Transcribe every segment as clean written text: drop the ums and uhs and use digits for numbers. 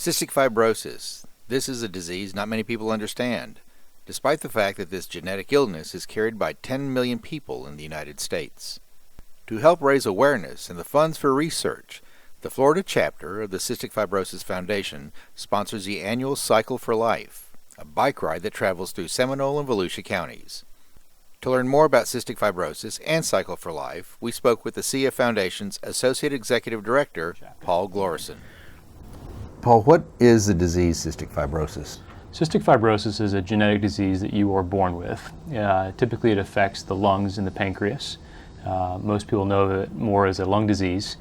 Cystic fibrosis. This is a disease not many people understand, despite the fact that this genetic illness is carried by 10 million people in the United States. To help raise awareness and the funds for research, the Florida chapter of the Cystic Fibrosis Foundation sponsors the annual Cycle for Life, a bike ride that travels through Seminole and Volusia counties. To learn more about cystic fibrosis and Cycle for Life, we spoke with the CF Foundation's Associate Executive Director, Paul Glorison. Paul, what is the disease cystic fibrosis? Cystic fibrosis is a genetic disease that you are born with. Typically it affects the lungs and the pancreas. Most people know it more as a lung disease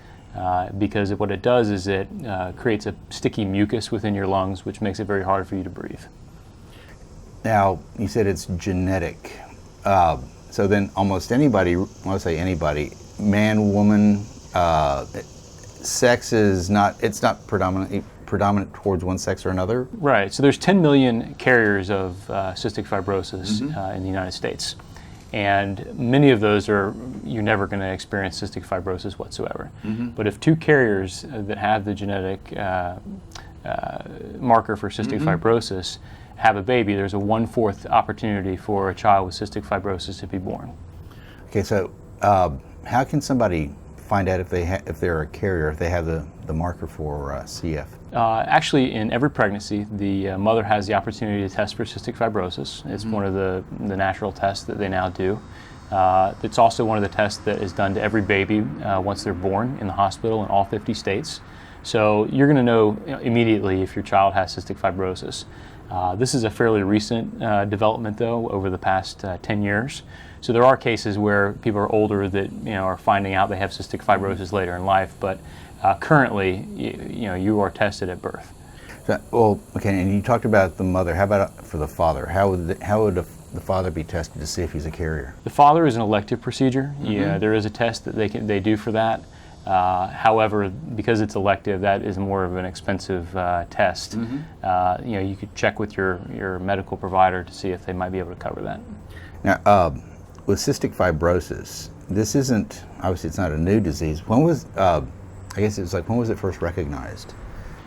because what it does is it creates a sticky mucus within your lungs, which makes it very hard for you to breathe. Now, you said it's genetic. So then almost anybody, when I say anybody, man, woman, sex is not, it's not predominant towards one sex or another? Right, so there's 10 million carriers of cystic fibrosis in the United States. And many of those you're never going to experience cystic fibrosis whatsoever. But if two carriers that have the genetic marker for cystic fibrosis have a baby, there's a 1/4 opportunity for a child with cystic fibrosis to be born. Okay, so how can somebody find out if they're a carrier, if they have the marker for CF? Actually, in every pregnancy, the mother has the opportunity to test for cystic fibrosis. It's one of the natural tests that they now do. It's also one of the tests that is done to every baby once they're born in the hospital in all 50 states. So you're going to know immediately if your child has cystic fibrosis. This is a fairly recent development, though, over the past 10 years. So there are cases where people are older that are finding out they have cystic fibrosis later in life, but currently, you are tested at birth. So, well, okay, and you talked about the mother. How about for the father? How would the father be tested to see if he's a carrier? The father is an elective procedure. Yeah, there is a test that they do for that. However, because it's elective, that is more of an expensive test. You could check with your medical provider to see if they might be able to cover that. Now, with cystic fibrosis, this isn't, obviously it's not a new disease. When was, I guess it was like, when was it first recognized?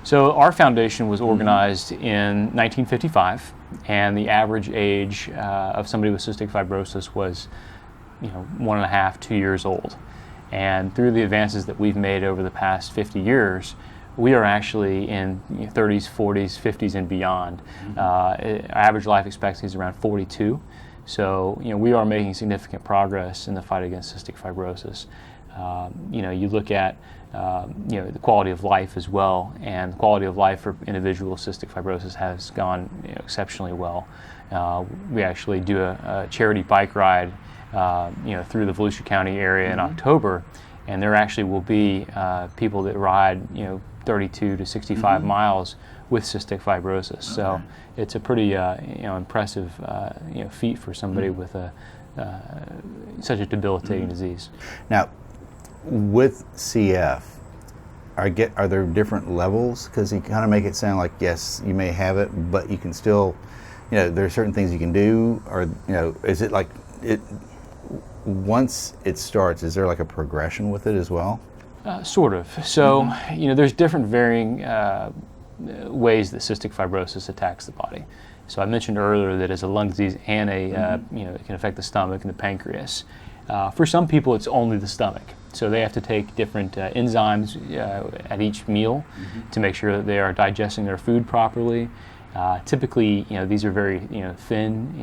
So our foundation was organized in 1955, and the average age of somebody with cystic fibrosis was 1.5, 2 years old. And through the advances that we've made over the past 50 years, we are actually in 30s, 40s, 50s, and beyond. Average life expectancy is around 42. So we are making significant progress in the fight against cystic fibrosis. You look at the quality of life as well, and the quality of life for individuals with cystic fibrosis has gone exceptionally well. We actually do a charity bike ride through the Volusia County area in October, and there actually will be people that ride 32 to 65 miles with cystic fibrosis. So it's a pretty impressive feat for somebody with such a debilitating disease. Now, with CF, are there different levels? Because you kind of make it sound like, yes, you may have it, but you can still, there are certain things you can do, or is it like once it starts, is there like a progression with it as well? Sort of. So, there's different varying ways that cystic fibrosis attacks the body. So I mentioned earlier that it's a lung disease and it can affect the stomach and the pancreas. For some people, it's only the stomach. So they have to take different enzymes at each meal to make sure that they are digesting their food properly. Typically, these are very, thin.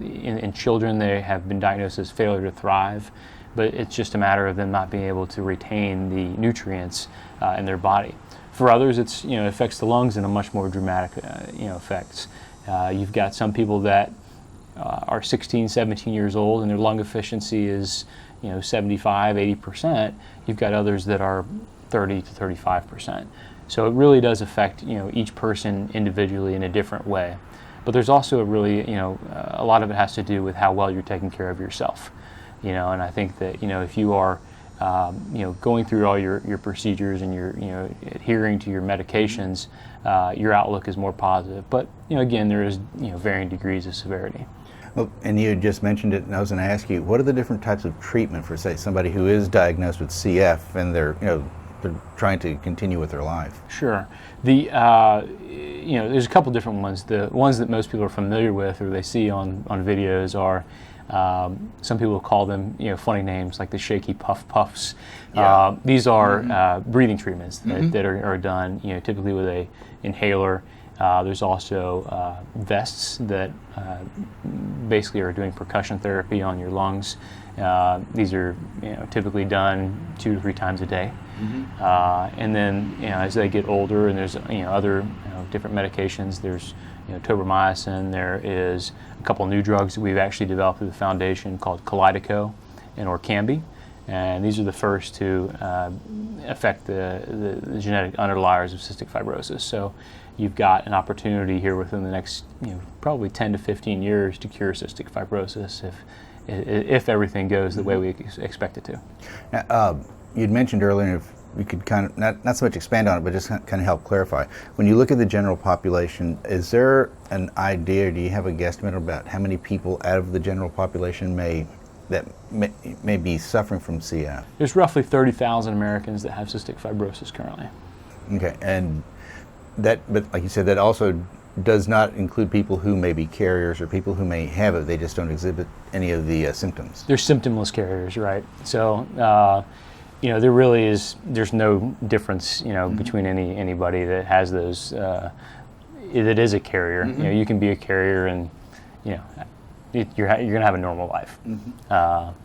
In children, they have been diagnosed as failure to thrive, but it's just a matter of them not being able to retain the nutrients in their body. For others, it affects the lungs in a much more dramatic, effects. You've got some people that are 16, 17 years old, and their lung efficiency is, 75, 80%. You've got others that are 30 to 35%. So it really does affect, each person individually in a different way. But there's also a really, a lot of it has to do with how well you're taking care of yourself. And I think that, if you are, going through all your procedures and you're, adhering to your medications, your outlook is more positive. But, again, there is, varying degrees of severity. Well, and you had just mentioned it, and I was going to ask you, what are the different types of treatment for, say, somebody who is diagnosed with CF and they're, they're trying to continue with their life. Sure. The there's a couple different ones. The ones that most people are familiar with or they see on videos are some people call them funny names like the shaky puffs. Yeah. These are breathing treatments that are done typically with a inhaler. There's also vests that basically are doing percussion therapy on your lungs. These are typically done 2 to 3 times a day. And then as they get older, and there's other different medications. There's tobramycin. There is a couple new drugs that we've actually developed through the foundation called Kalydeco and Orkambi. And these are the first to affect the genetic underliers of cystic fibrosis. So you've got an opportunity here within the next probably 10 to 15 years to cure cystic fibrosis if everything goes the way we expect it to. Now, you'd mentioned earlier, if we could kind of, not so much expand on it, but just kind of help clarify. When you look at the general population, is there an idea, or do you have a guesstimate about how many people out of the general population may be suffering from CF? There's roughly 30,000 Americans that have cystic fibrosis currently. Okay, and but like you said, that also does not include people who may be carriers or people who may have it, they just don't exhibit any of the symptoms. They're symptomless carriers, right? So, there really is, there's no difference, between anybody that has those, that is a carrier. You can be a carrier and, you're going to have a normal life. Now,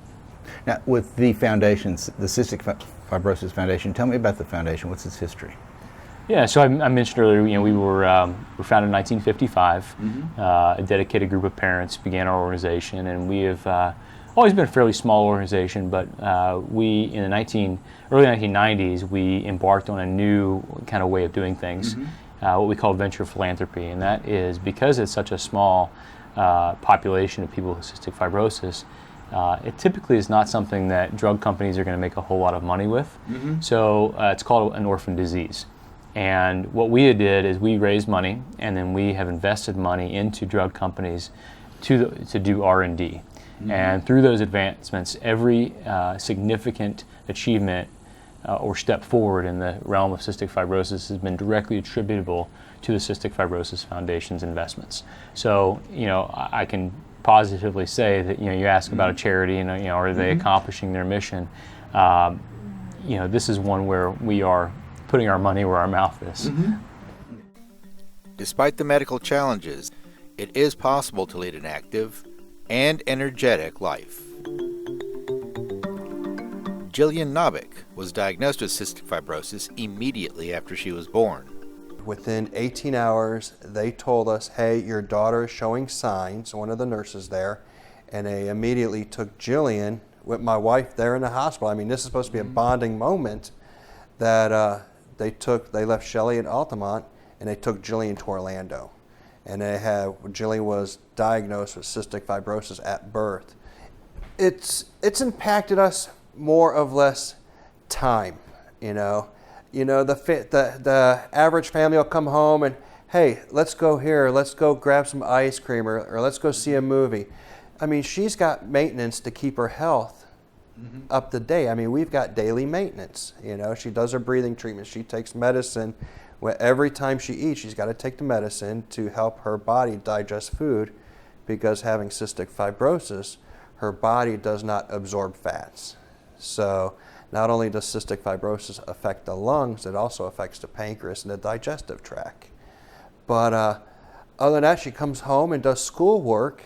with the foundations, the Cystic Fibrosis Foundation, tell me about the foundation. What's its history? Yeah, so I mentioned earlier, we were founded in 1955. A dedicated group of parents began our organization, and we have always been a fairly small organization. But we, in the early 1990s, we embarked on a new kind of way of doing things, what we call venture philanthropy, and that is because it's such a small population of people with cystic fibrosis. It typically is not something that drug companies are going to make a whole lot of money with. So it's called an orphan disease. And what we did is we raised money, and then we have invested money into drug companies to do R&D. And through those advancements, every significant achievement or step forward in the realm of cystic fibrosis has been directly attributable to the Cystic Fibrosis Foundation's investments. So, I can positively say that, you ask about a charity and, are they accomplishing their mission? This is one where we are putting our money where our mouth is. Despite the medical challenges, it is possible to lead an active and energetic life. Jillian Novick was diagnosed with cystic fibrosis immediately after she was born. Within 18 hours, they told us, hey, your daughter is showing signs, one of the nurses there, and they immediately took Jillian with my wife there in the hospital. I mean, this is supposed to be a bonding moment that they left Shelley at Altamont, and they took Jillian to Orlando. And Jillian was diagnosed with cystic fibrosis at birth. It's impacted us more or less time, the average family will come home and, hey, let's go here, let's go grab some ice cream, or let's go see a movie. I mean, she's got maintenance to keep her health up to date. I mean, we've got daily maintenance. She does her breathing treatment. She takes medicine. Every time she eats, she's got to take the medicine to help her body digest food, because having cystic fibrosis, her body does not absorb fats. So not only does cystic fibrosis affect the lungs, it also affects the pancreas and the digestive tract. But other than that, she comes home and does schoolwork.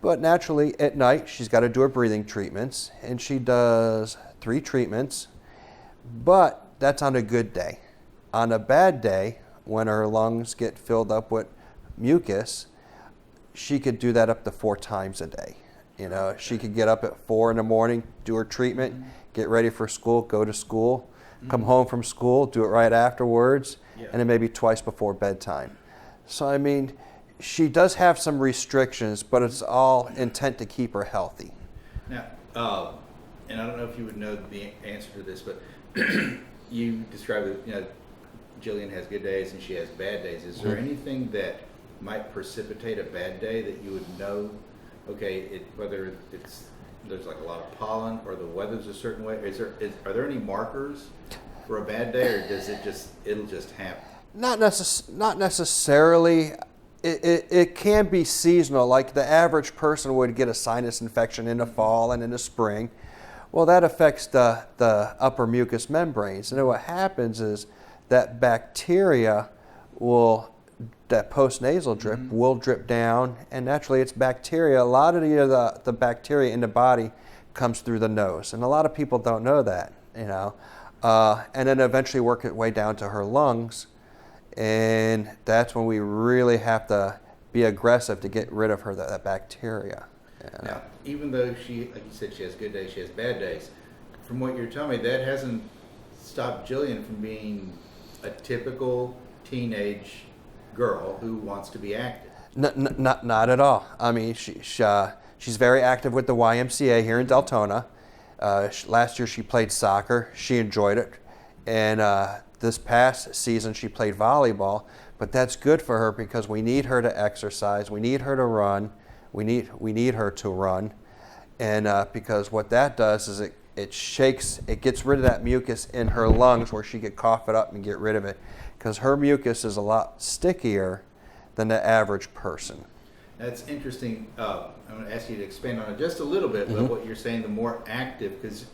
But naturally, at night, she's got to do her breathing treatments, and she does 3 treatments. But that's on a good day. On a bad day, when her lungs get filled up with mucus, she could do that up to 4 times a day. She could get up at 4 in the morning, do her treatment, get ready for school, go to school, come home from school, do it right afterwards, and then maybe twice before bedtime. So, I mean, she does have some restrictions, but it's all intent to keep her healthy. Now, and I don't know if you would know the answer to this, but you described that Jillian has good days and she has bad days. Is there anything that might precipitate a bad day that you would know? Okay, whether there's like a lot of pollen or the weather's a certain way. Are there any markers for a bad day, or does it'll just happen? Not necessarily. It can be seasonal. Like the average person would get a sinus infection in the fall and in the spring. Well, that affects the upper mucous membranes. And then what happens is that bacteria that postnasal drip will drip down, and naturally it's bacteria. A lot of the bacteria in the body comes through the nose, and a lot of people don't know that, and then eventually work its way down to her lungs, and that's when we really have to be aggressive to get rid of that bacteria. Now, even though she, like you said, she has good days, she has bad days, from what you're telling me, that hasn't stopped Jillian from being a typical teenage girl who wants to be active. Not at all. I mean, she's very active with the YMCA here in Deltona. Last year she played soccer. She enjoyed it. And this past season she played volleyball. But that's good for her because we need her to exercise. We need her to run. We need her to run. And because what that does is it gets rid of that mucus in her lungs where she could cough it up and get rid of it. Because her mucus is a lot stickier than the average person. That's interesting. I'm going to ask you to expand on it just a little bit, but what you're saying, the more active, because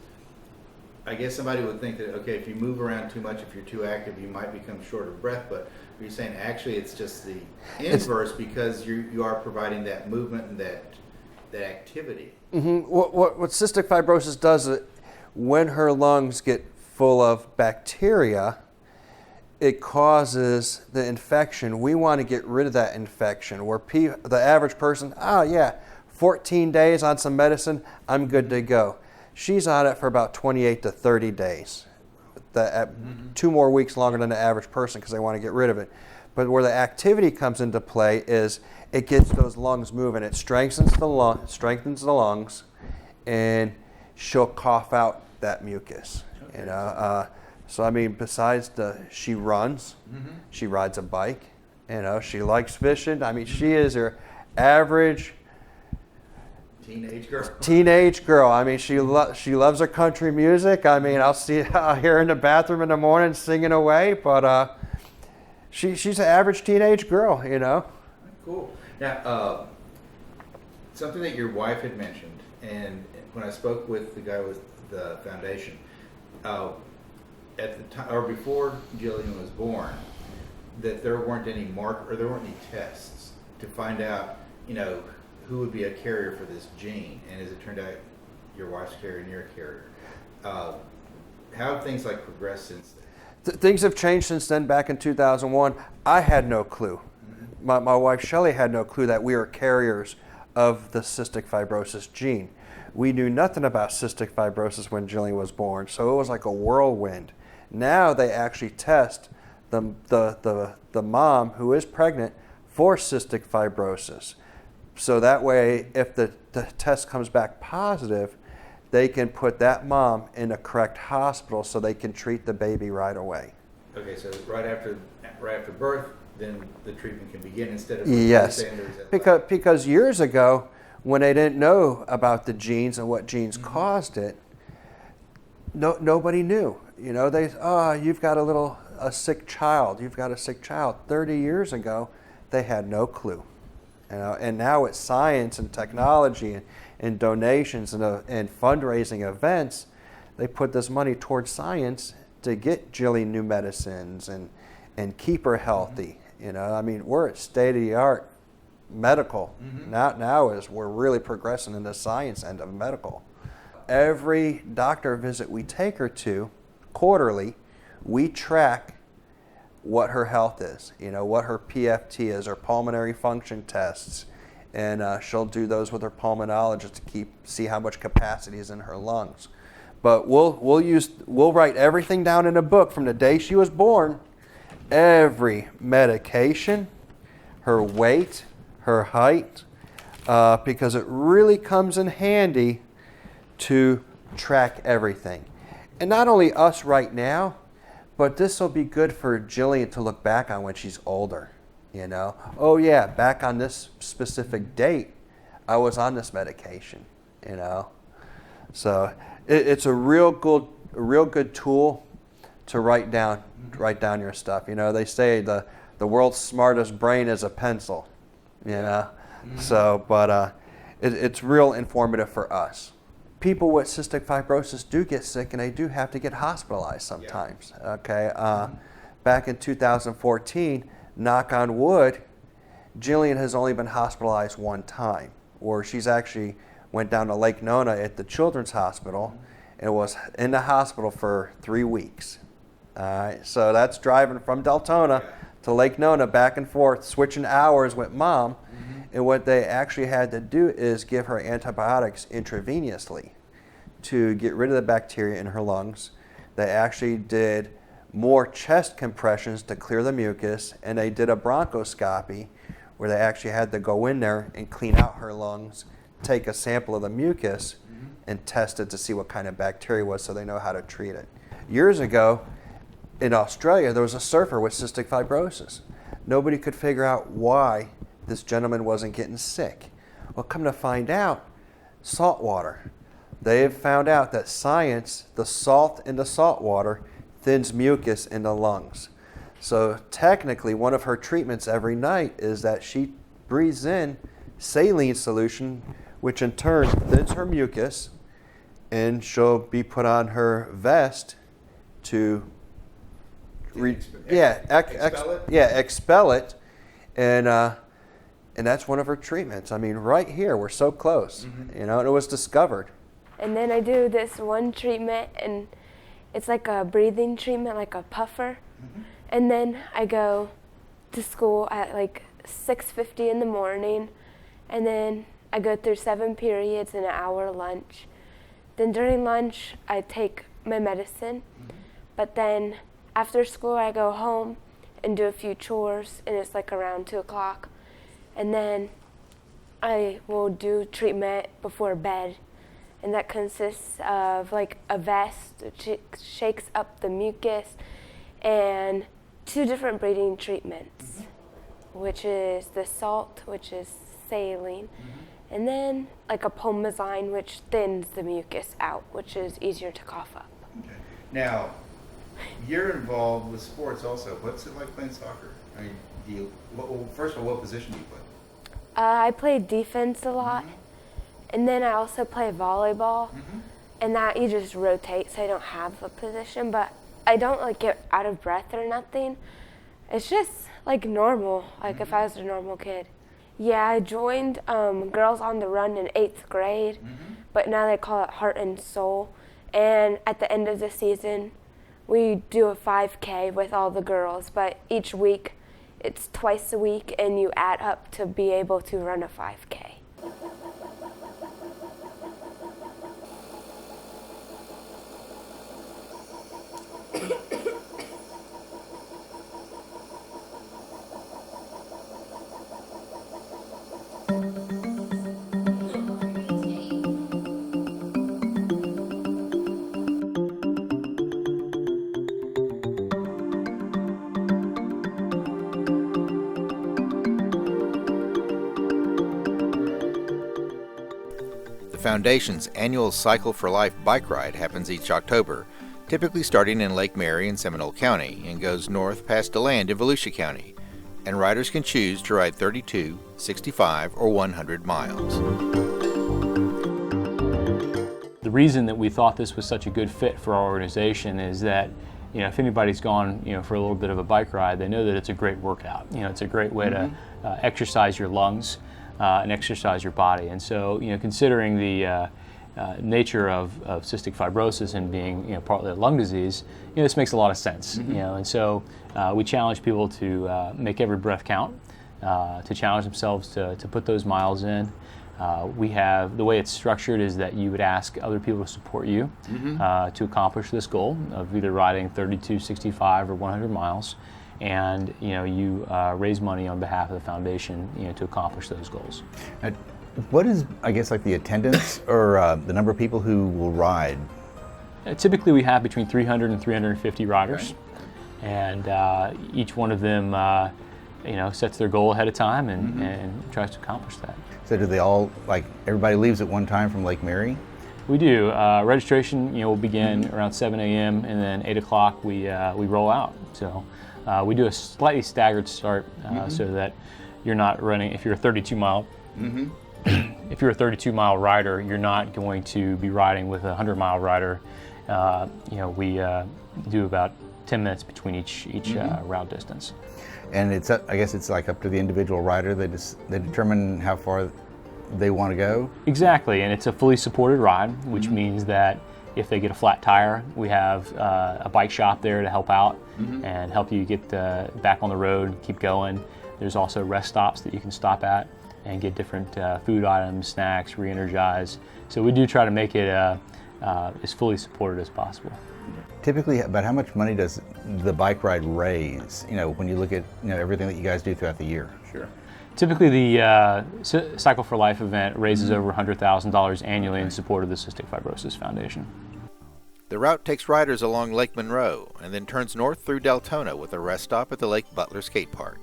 I guess somebody would think that, okay, if you move around too much, if you're too active, you might become short of breath, but you're saying actually it's just the inverse because you are providing that movement and that activity. What cystic fibrosis does is when her lungs get full of bacteria, it causes the infection. We want to get rid of that infection. Where the average person, 14 days on some medicine, I'm good to go. She's on it for about 28 to 30 days. 2 more weeks longer than the average person because they want to get rid of it. But where the activity comes into play is it gets those lungs moving. It strengthens the lungs, and she'll cough out that mucus. Okay. So I mean, besides she runs, she rides a bike, she likes fishing. I mean, she is your average teenage girl. I mean, she loves her country music. I mean, I'll hear her in the bathroom in the morning singing away, but she's an average teenage girl, Cool. Now, something that your wife had mentioned, and when I spoke with the guy with the foundation, at the time or before Jillian was born, that there weren't any there weren't any tests to find out, who would be a carrier for this gene. And as it turned out, your wife's carrier and you're a carrier. How have things progressed since then? Things have changed since then. Back in 2001, I had no clue. My wife Shelley had no clue that we were carriers of the cystic fibrosis gene. We knew nothing about cystic fibrosis when Jillian was born, so it was like a whirlwind. Now they actually test the mom who is pregnant for cystic fibrosis. So that way, if the test comes back positive, they can put that mom in a correct hospital so they can treat the baby right away. Okay, so right after birth, then the treatment can begin instead of yes, because years ago, when they didn't know about the genes and what genes caused it, nobody knew. You've got a sick child. You've got a sick child. 30 years ago, they had no clue. And now with science and technology and donations and fundraising events, they put this money towards science to get Jillian new medicines and keep her healthy. I mean, we're at state-of-the-art medical. Now is we're really progressing in the science end of medical. Every doctor visit we take her to quarterly, we track what her health is, what her PFT is, her pulmonary function tests, and she'll do those with her pulmonologist to see how much capacity is in her lungs. But we'll write everything down in a book from the day she was born, every medication, her weight, her height, because it really comes in handy to track everything. And not only us right now, but this will be good for Jillian to look back on when she's older. Oh yeah, back on this specific date, I was on this medication. So it's a real good tool to write down your stuff. You know, they say the world's smartest brain is a pencil. You know, so but it's real informative for us. People with cystic fibrosis do get sick, and they do have to get hospitalized sometimes. Okay, back in 2014, knock on wood, Jillian has only been hospitalized one time, or she's actually went down to Lake Nona at the Children's Hospital and was in the hospital for 3 weeks. All right, so that's driving from Deltona to Lake Nona back and forth, switching hours with mom. And what they actually had to do is give her antibiotics intravenously to get rid of the bacteria in her lungs. They actually did more chest compressions to clear the mucus, and they did a bronchoscopy where they actually had to go in there and clean out her lungs, take a sample of the mucus, and test it to see what kind of bacteria was so they know how to treat it. Years ago, in Australia, there was a surfer with cystic fibrosis. Nobody could figure out why this gentleman wasn't getting sick. Well, come to find out, salt water. They've found out that science, the salt in the salt water, thins mucus in the lungs. So technically, one of her treatments every night is that she breathes in saline solution, which in turn thins her mucus, and she'll be put on her vest to expel it, and that's one of her treatments. I mean, right here, we're so close, you know, and it was discovered. And then I do this one treatment, and it's like a breathing treatment, like a puffer. And then I go to school at like 6:50 in the morning, and then I go through 7 periods and an hour lunch. Then during lunch, I take my medicine, but then after school, I go home and do a few chores, and it's like around 2 o'clock. And then I will do treatment before bed, and that consists of like a vest which shakes up the mucus, and 2 different breathing treatments, which is the salt, which is saline, and then like a pulmazine, which thins the mucus out, which is easier to cough up. Okay. Now, you're involved with sports also. What's it like playing soccer? I mean, first of all, what position do you play? I play defense a lot, and then I also play volleyball, and that you just rotate, so I don't have a position, but I don't like get out of breath or nothing. It's just like normal, like if I was a normal kid. Yeah, I joined Girls on the Run in 8th grade, but now they call it Heart and Soul, and at the end of the season, we do a 5K with all the girls, but each week, it's twice a week, and you add up to be able to run a 5K. The Foundation's annual Cycle for Life bike ride happens each October, typically starting in Lake Mary in Seminole County and goes north past DeLand in Volusia County, and riders can choose to ride 32, 65, or 100 miles. The reason that we thought this was such a good fit for our organization is that, you know, if anybody's gone, you know, for a little bit of a bike ride, they know that it's a great workout. You know, it's a great way to exercise your lungs and exercise your body. And so, you know, considering the nature of cystic fibrosis and being, you know, partly a lung disease, you know, this makes a lot of sense. You know, and so we challenge people to make every breath count, to challenge themselves to put those miles in. We have, the way it's structured is that you would ask other people to support you to accomplish this goal of either riding 32, 65, or 100 miles. And, you know, you raise money on behalf of the foundation, you know, to accomplish those goals. What is, I guess, like the attendance or the number of people who will ride? Typically we have between 300 and 350 riders. Okay. And each one of them, you know, sets their goal ahead of time and tries to accomplish that. So do they all, like, everybody leaves at one time from Lake Mary? We do. Registration, will begin around 7 a.m. and then 8 o'clock we roll out. So we do a slightly staggered start so that you're not running. If you're a 32-mile, if you're a 32-mile rider, you're not going to be riding with a 100-mile rider. We do about 10 minutes between each route distance. And I guess it's like up to the individual rider. They determine how far they want to go. Exactly, and it's a fully supported ride, which means that if they get a flat tire, we have a bike shop there to help out and help you get back on the road, keep going. There's also rest stops that you can stop at and get different food items, snacks, re-energize. So we do try to make it as fully supported as possible. Typically, about how much money does the bike ride raise, when you look at everything that you guys do throughout the year? Sure. Typically, the Cycle for Life event raises over $100,000 annually in support of the Cystic Fibrosis Foundation. The route takes riders along Lake Monroe and then turns north through Deltona with a rest stop at the Lake Butler Skate Park.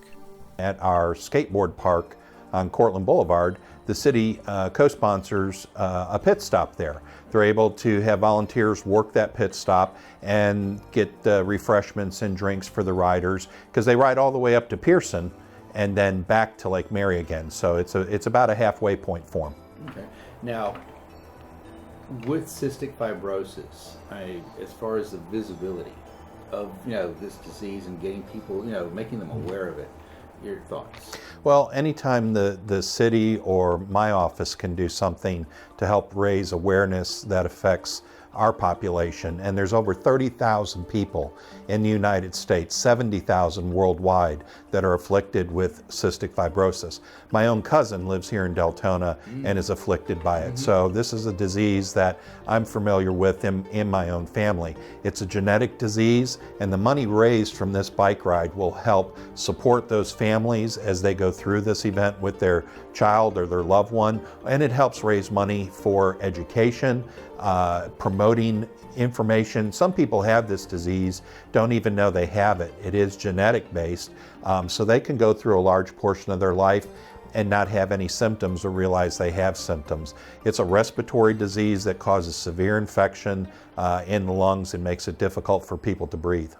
At our skateboard park on Cortland Boulevard, the city co-sponsors a pit stop there. They're able to have volunteers work that pit stop and get refreshments and drinks for the riders, because they ride all the way up to Pearson and then back to Lake Mary again. So it's about a halfway point for them. Okay. Now, with cystic fibrosis, as far as the visibility of this disease and getting people, making them aware of it, your thoughts? Well, anytime the city or my office can do something to help raise awareness that affects our population, and there's over 30,000 people in the United States, 70,000 worldwide, that are afflicted with cystic fibrosis. My own cousin lives here in Deltona and is afflicted by it. So this is a disease that I'm familiar with in my own family. It's a genetic disease, and the money raised from this bike ride will help support those families as they go through this event with their child or their loved one, and it helps raise money for education, promoting information. Some people have this disease, don't even know they have it. It is genetic based, so they can go through a large portion of their life and not have any symptoms or realize they have symptoms. It's a respiratory disease that causes severe infection in the lungs and makes it difficult for people to breathe.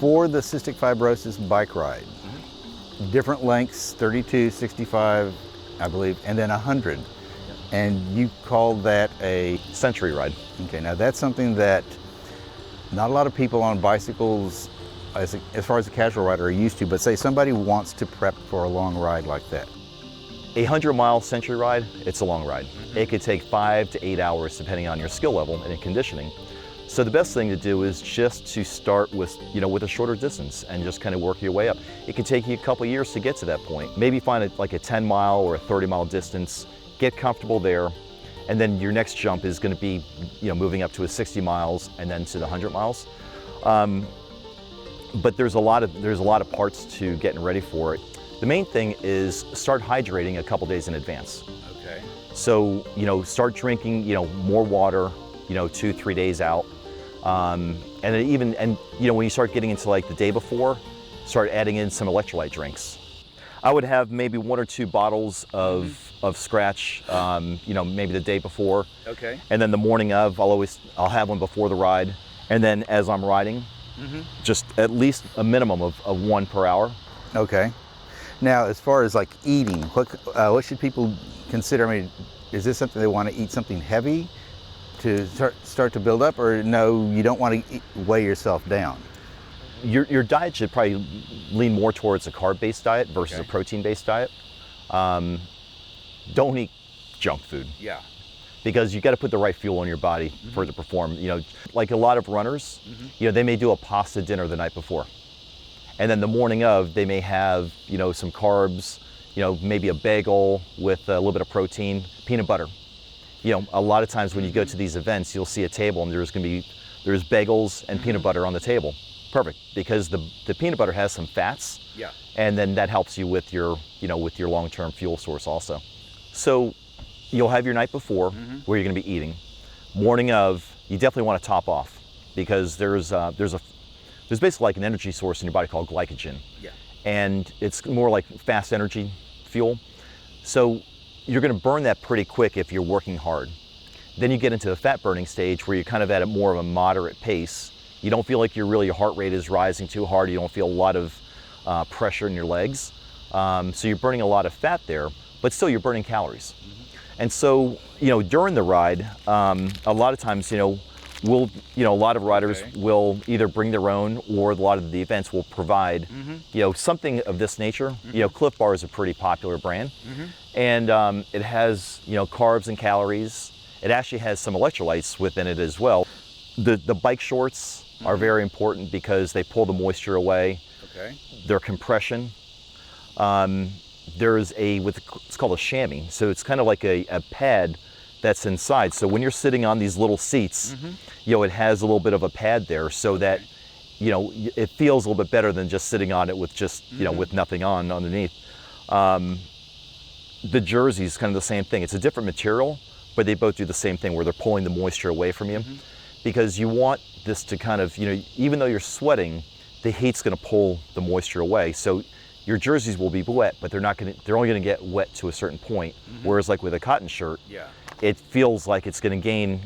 For the cystic fibrosis bike ride, different lengths, 32, 65, I believe, and then 100. And you call that a century ride. Okay, now that's something that not a lot of people on bicycles, as far as a casual rider, are used to, but say somebody wants to prep for a long ride like that. A 100-mile century ride, it's a long ride. It could take 5 to 8 hours depending on your skill level and conditioning. So the best thing to do is just to start with, with a shorter distance and just kind of work your way up. It can take you a couple years to get to that point. Maybe find like a 10-mile or a 30-mile distance, get comfortable there, and then your next jump is going to be, moving up to a 60 miles and then to the 100 miles. But there's a lot of parts to getting ready for it. The main thing is start hydrating a couple days in advance. Okay. So, start drinking, more water, 2-3 days out. And when you start getting into like the day before, start adding in some electrolyte drinks. I would have maybe 1 or 2 bottles of Scratch, maybe the day before. Okay. And then the morning of, I'll have one before the ride. And then as I'm riding, just at least a minimum of 1 per hour. Okay. Now, as far as like eating, what should people consider? I mean, is this something they want to eat something heavy to start to build up, or no, you don't want to weigh yourself down? Your diet should probably lean more towards a carb-based diet versus a protein-based diet. Don't eat junk food. Yeah. Because you got to put the right fuel in your body for it to perform. Like a lot of runners, they may do a pasta dinner the night before. And then the morning of, they may have, some carbs, maybe a bagel with a little bit of protein, peanut butter. A lot of times when you go to these events, you'll see a table and there's bagels and peanut butter on the table. Perfect, because the peanut butter has some fats. Yeah. And then that helps you with your long-term fuel source also. So you'll have your night before where you're going to be eating. Morning of, you definitely want to top off, because there's a there's basically like an energy source in your body called glycogen. Yeah. And it's more like fast energy fuel. So you're going to burn that pretty quick if you're working hard. Then you get into the fat burning stage where you're kind of at a more of a moderate pace. You don't feel like your heart rate is rising too hard. You don't feel a lot of pressure in your legs. So you're burning a lot of fat there, but still you're burning calories. And so, during the ride, a lot of times, a lot of riders will either bring their own, or a lot of the events will provide, something of this nature. Cliff Bar is a pretty popular brand, and it has, carbs and calories. It actually has some electrolytes within it as well. The bike shorts are very important because they pull the moisture away. Okay. Their compression. There's it's called a chamois. So it's kind of like a pad that's inside. So when you're sitting on these little seats, it has a little bit of a pad there so that, it feels a little bit better than just sitting on it with just, with nothing on underneath. The jersey is kind of the same thing. It's a different material, but they both do the same thing where they're pulling the moisture away from you. Because you want this to kind of, even though you're sweating, the heat's going to pull the moisture away. So your jerseys will be wet, but they're only going to get wet to a certain point. Whereas like with a cotton shirt, it feels like it's going to gain,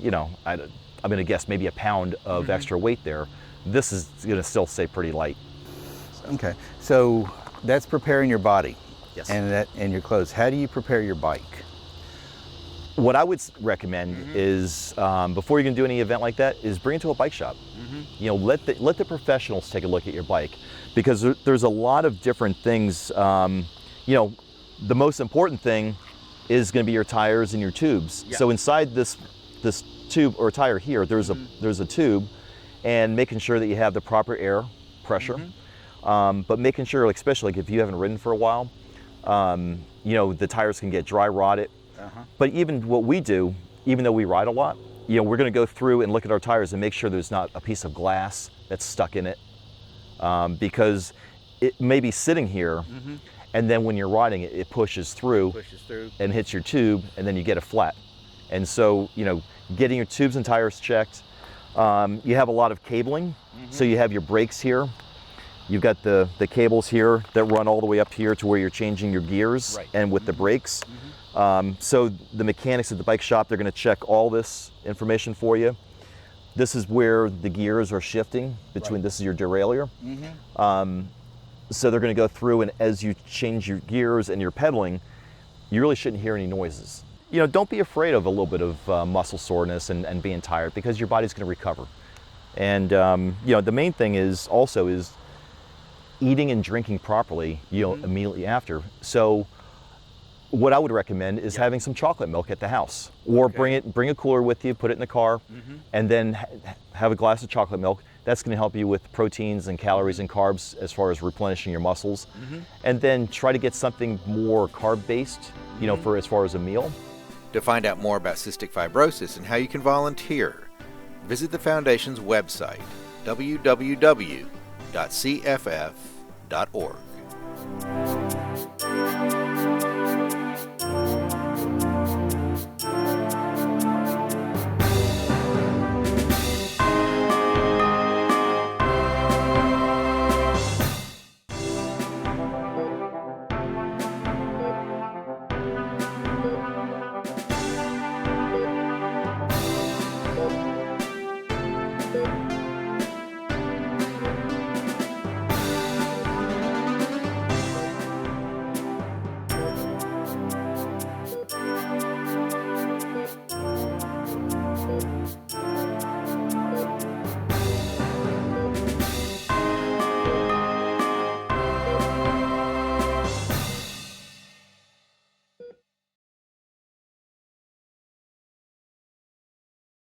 I'm going to guess maybe a pound of extra weight there. This is going to still stay pretty light. Okay, so that's preparing your body. Yes. And your clothes. How do you prepare your bike? What I would recommend is, before you're going to do any event like that, is bring it to a bike shop. Let the professionals take a look at your bike, because there's a lot of different things. The most important thing is going to be your tires and your tubes. So inside this tube or tire here, there's a tube, and making sure that you have the proper air pressure, but making sure, especially if you haven't ridden for a while, the tires can get dry rotted. But even what we do, even though we ride a lot, we're going to go through and look at our tires and make sure there's not a piece of glass that's stuck in it, because it may be sitting here, and then when you're riding it, it pushes through and hits your tube, and then you get a flat. And so, getting your tubes and tires checked. You have a lot of cabling, so you have your brakes here. You've got the cables here that run all the way up here to where you're changing your gears, and with the brakes. So the mechanics at the bike shop, they're going to check all this information for you. This is where the gears are shifting between, this is your derailleur. So they're going to go through, and as you change your gears and you're pedaling, you really shouldn't hear any noises. Don't be afraid of a little bit of muscle soreness and being tired, because your body's going to recover. And the main thing is eating and drinking properly, immediately after. So what I would recommend is having some chocolate milk at the house, or bring a cooler with you, put it in the car, and then have a glass of chocolate milk. That's going to help you with proteins and calories and carbs as far as replenishing your muscles. And then try to get something more carb-based, for as far as a meal. To find out more about cystic fibrosis and how you can volunteer, visit the Foundation's website, www.cff.org.